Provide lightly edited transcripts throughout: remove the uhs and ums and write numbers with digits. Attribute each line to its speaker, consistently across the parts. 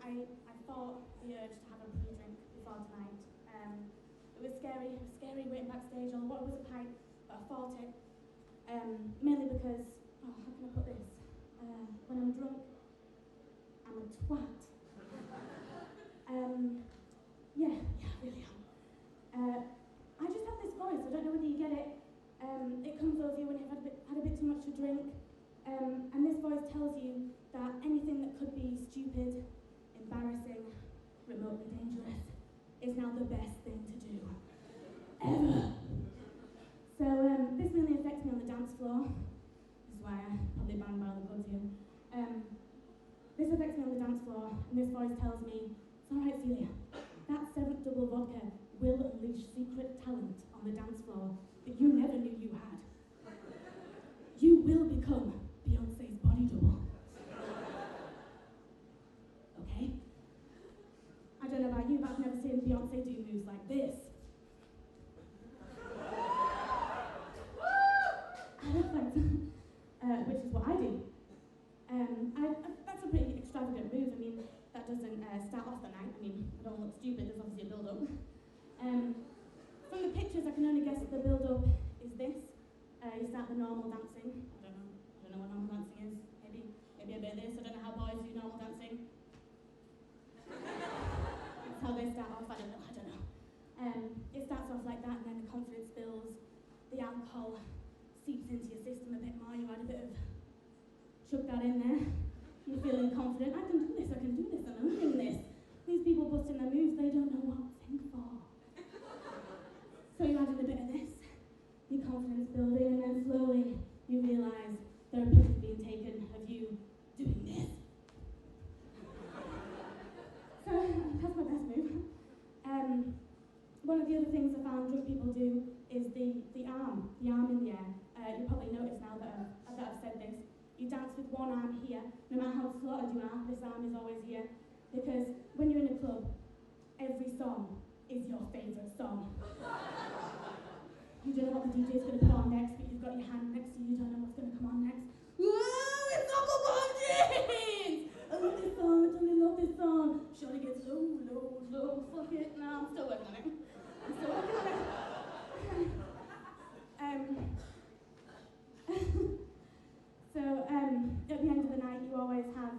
Speaker 1: I fought the urge to have a pre-drink before tonight. It was scary waiting backstage. All I wanted was a pint, but I fought it. Mainly because, how can I put this? When I'm drunk, I'm a twat. Yeah, I really am. I just have this voice. I don't know whether you get it. It comes over you when you've had a bit too much to drink. And this voice tells you that anything that could be stupid, embarrassing, remotely dangerous is now the best thing to do. Ever. So this mainly affects me on the dance floor. This is why I probably banned my other pubs here. This affects me on the dance floor, and this voice tells me, it's alright, Celia, that 7th double vodka will unleash secret talent on the dance floor that you never knew you had. You will become Beyonce's body double. Okay? I don't know about you, but I've never seen Beyonce do moves like this. Which is what I do. That's a pretty extravagant move. I mean, that doesn't start off the night. I mean, I don't look stupid, there's obviously a build-up. From the pictures, I can only guess the build-up is this. You start the normal dancing. I don't know what normal dancing is. Maybe a bit of this. I don't know how boys do normal dancing. That's how they start off. I don't know. It starts off like that, and then the confidence builds. The alcohol seeps into your system a bit more. You add a bit of chuck that in there. You're feeling confident. I can do this. I'm owning this. These people busting their moves, they don't know what to think for. So you add in a bit of this. Your confidence building, and then slowly you realise there are pictures being taken of you doing this. So that's my best move. One of the other things I found drunk people do is the arm in the air. You probably noticed now that I've said this. You dance with one arm here, no matter how slaughtered you are, this arm is always here. Because when you're in a club, every song is your favourite song. You don't know what the DJ's going to put on next, but you've got your hand next to you, you don't know what's going to come on next. Whoa, it's Uncle Bob Jeans! I love this song, I totally love this song. Shorty gets low, fuck it. No, I'm still working on it. So, at the end of the night, you always have,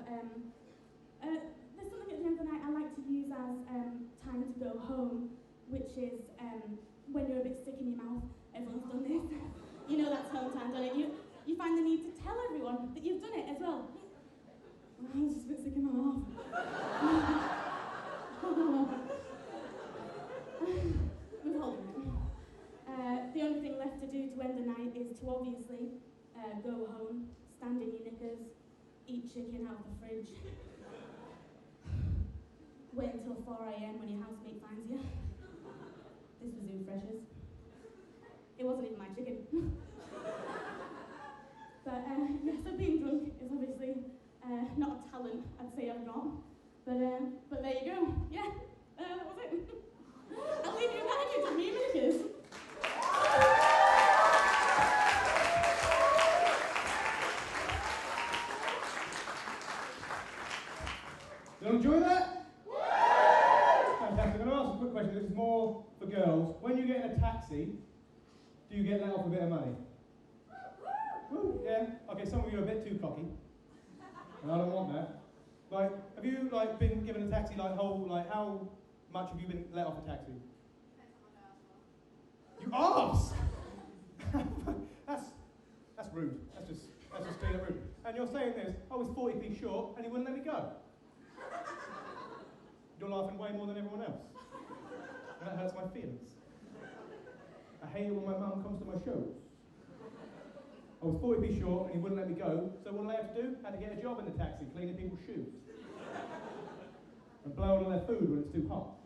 Speaker 1: there's something at the end of the night I like to use as time to go home, which is when you're a bit sick in your mouth. Everyone's done this. You know that's home time, don't it? You find the need to tell everyone that you've done it as well. I was just a bit sick in my mouth. We're holding it. The only thing left to do to end the night is to obviously go home, stand in your knickers, eat chicken out of the fridge, wait until 4 a.m. when your housemate finds you. This was Zoo Freshers. It wasn't even my chicken. But yeah, so being drunk is obviously not a talent I'd say I've got. But there you go. Yeah, that was it. I'll leave you in that image of me in knickers.
Speaker 2: Did you enjoy that? Fantastic. I'm going to ask a quick question. This is more for girls. When you get in a taxi, do you get let off a bit of money? Woo, yeah. Okay, some of you are a bit too cocky, and I don't want that. Like, have you been given a taxi how much have you been let off a taxi? You ask. That's rude. That's just straight up rude. And you're saying this, I was 40p short and he wouldn't let me go. You're laughing way more than everyone else. And that hurts my feelings. I hate it when my mum comes to my shows. I was 40p short and he wouldn't let me go, so what did I have to do? I had to get a job in the taxi, cleaning people's shoes. And blowing on their food when it's too hot.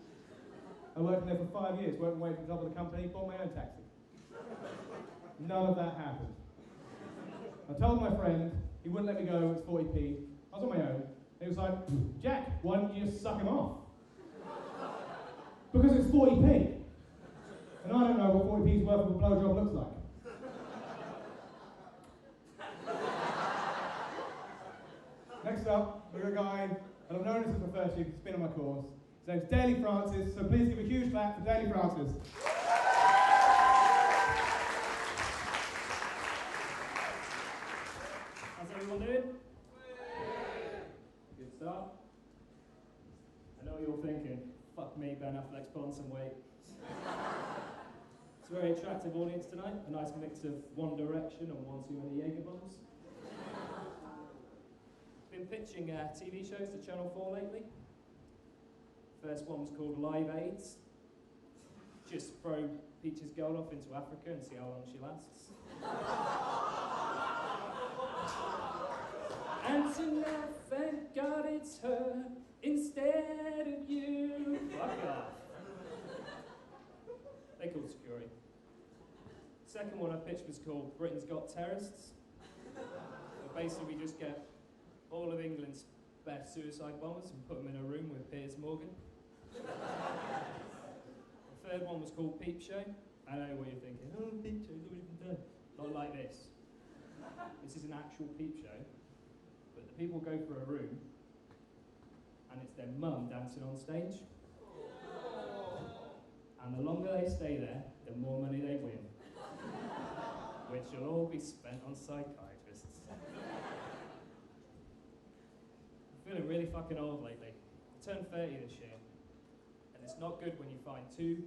Speaker 2: I worked in there for 5 years, working away from the top of the company, bought my own taxi. None of that happened. I told my friend, he wouldn't let me go, it's 40p. I was on my own. He was like, Jack, why don't you just suck him off? Because it's 40p. And I don't know what 40p's worth of a blowjob looks like. Next up, we've got a guy and I've known her since my first year, she's been on my course. His name's Daley Francis, so please give a huge clap for Daley Francis.
Speaker 3: How's everyone doing? Good start. I know what you're thinking. Fuck me, Ben Affleck's put on some weight. It's a very attractive audience tonight. A nice mix of One Direction and one too many Jaeger bombs. Been pitching TV shows to Channel 4 lately. First one was called Live Aids. Just throw Peach's girl off into Africa and see how long she lasts. And tonight, thank God it's her instead of you. Fuck off. They called security. Second one I pitched was called Britain's Got Terrorists. So basically we just get all of England's best suicide bombers and put them in a room with Piers Morgan. The third one was called Peep Show. I know what you're thinking. Oh, Peep Show's always been done. Not like this. This is an actual peep show. But the people go for a room, and it's their mum dancing on stage. And the longer they stay there, the more money they win. Which will all be spent on psychiatrists. I'm feeling really fucking old lately. I turned 30 this year, and it's not good when you find two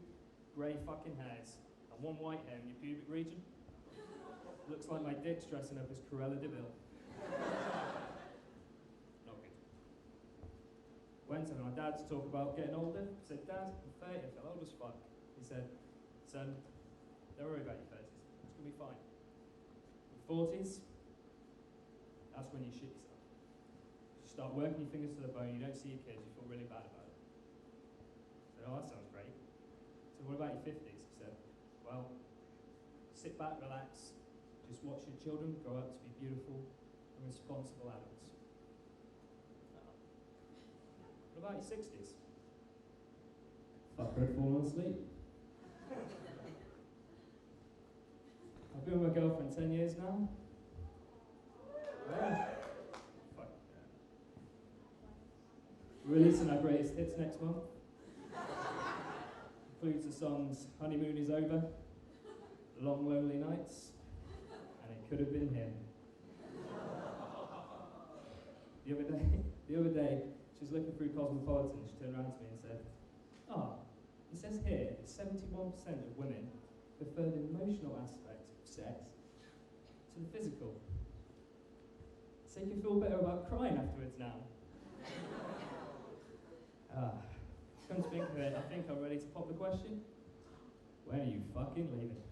Speaker 3: grey fucking hairs and one white hair in your pubic region. Looks like my dick's dressing up as Cruella de Vil. Not good. Went to my dad to talk about getting older. I said, Dad, I'm 30, I feel old as fuck. He said, son, don't worry about your 30s. It's going to be fine. Your 40s, that's when you shit yourself. You start working your fingers to the bone, you don't see your kids, you feel really bad about it. I said, oh, that sounds great. So what about your 50s? He said, well, sit back, relax, just watch your children grow up to be beautiful and responsible adults. What about your 60s? Fucker had fallen asleep. I've been with my girlfriend 10 years now. Yeah. Fuck. Releasing our greatest hits next month. Includes the songs Honeymoon Is Over, Long Lonely Nights, and It Could Have Been Him. The other day, she was looking through Cosmopolitan, she turned around to me and said, oh, it says here that 71% of women prefer the emotional aspect of sex to the physical. So you can feel better about crying afterwards now. Come to think of it, I think I'm ready to pop the question. When are you fucking leaving?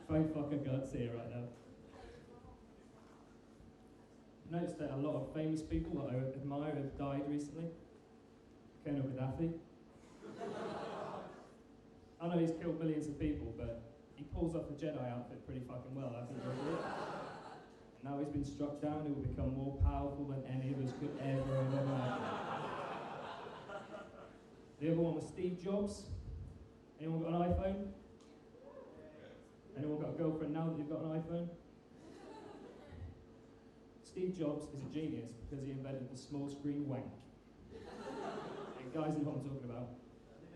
Speaker 3: Very fucking guts here right now. Noticed that a lot of famous people that I admire have died recently. Colonel Gaddafi. I know he's killed millions of people, but he pulls off the Jedi outfit pretty fucking well, I think. And now he's been struck down, he will become more powerful than any of us could ever imagine. The other one was Steve Jobs. Anyone got an iPhone? Anyone got a girlfriend now that you've got an iPhone? Steve Jobs is a genius because he invented the small screen wank. And guys know what I'm talking about.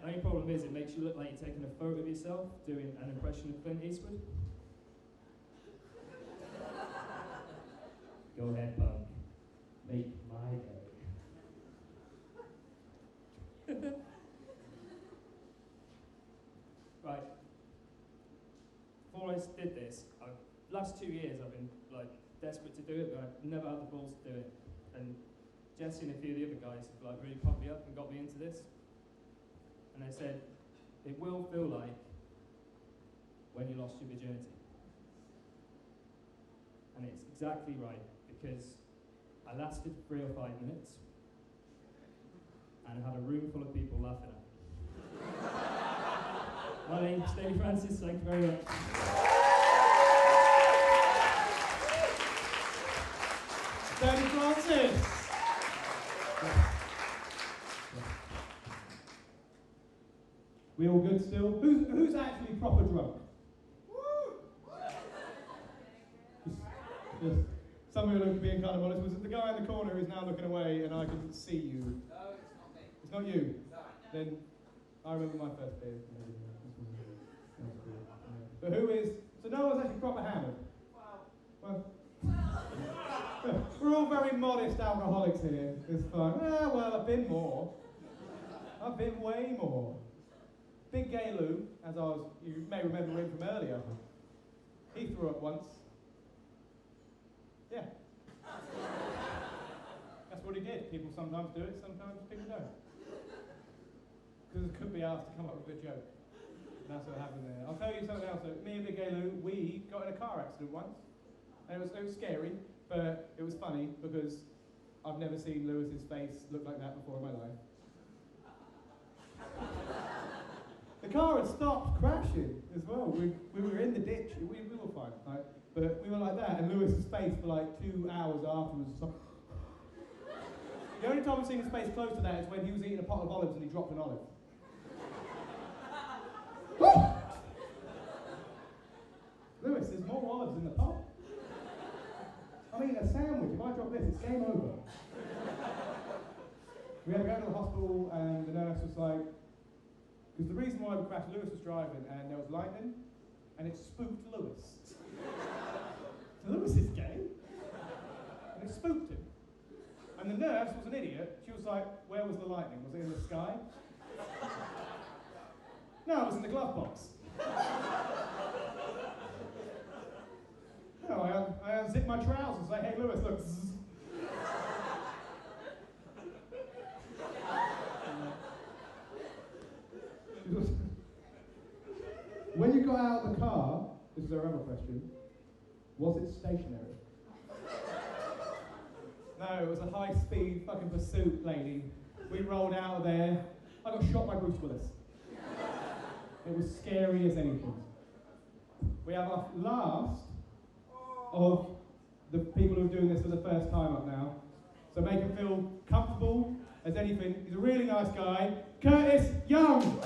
Speaker 3: The only problem is it makes you look like you're taking a photo of yourself doing an impression of Clint Eastwood. Go ahead, punk. Make my day. Right. Before I did this, last 2 years I've been like desperate to do it, but I've never had the balls to do it. And Jesse and a few of the other guys have like really pumped me up and got me into this. And they said, it will feel like when you lost your virginity. And it's exactly right, because I lasted 3 or 5 minutes, and I had a room full of people laughing at me. My name's Daley Francis, thank you very much.
Speaker 2: Daley Francis! We all good still? Who's actually proper drunk? Just Some of you are being kind of honest. Was it the guy in the corner who's now looking away and I can see you?
Speaker 4: No, it's not me.
Speaker 2: It's not you?
Speaker 4: No.
Speaker 2: Then I remember my first beer. But who is... So no one's actually proper hammered? Well, we're all very modest alcoholics here. It's fine. Well, I've been more. I've been way more. Big Gay Lou, as you may remember him from earlier, he threw up once. Yeah. That's what he did. People sometimes do it, sometimes people don't. Because it could be asked to come up with a joke. That's what happened there. I'll tell you something else. Me and Big Gay Lou, we got in a car accident once. And it was scary, but it was funny because I've never seen Lewis's face look like that before in my life. The car had stopped crashing as well. We were in the ditch. We were fine, right? But we were like that, and Lewis's face for like 2 hours afterwards was like... The only time I've seen his face close to that is when he was eating a pot of olives and he dropped an olive. Lewis, there's more olives in the pot. I mean, a sandwich, if I drop this, it's game over. We had to go to the hospital and the nurse was like, because the reason why we crashed, Lewis was driving and there was lightning and it spooked Lewis. So Lewis is gay. And it spooked him. And the nurse was an idiot. She was like, where was the lightning? Was it in the sky? No, it was in the glove box. No, I unzipped my trousers and say, hey Lewis, look. When you got out of the car, this is our other question, was it stationary? No, it was a high-speed fucking pursuit, lady. We rolled out of there. I got shot by Bruce Willis. It was scary as anything. We have our last of the people who are doing this for the first time up now. So make him feel comfortable as anything. He's a really nice guy. Curtis Young!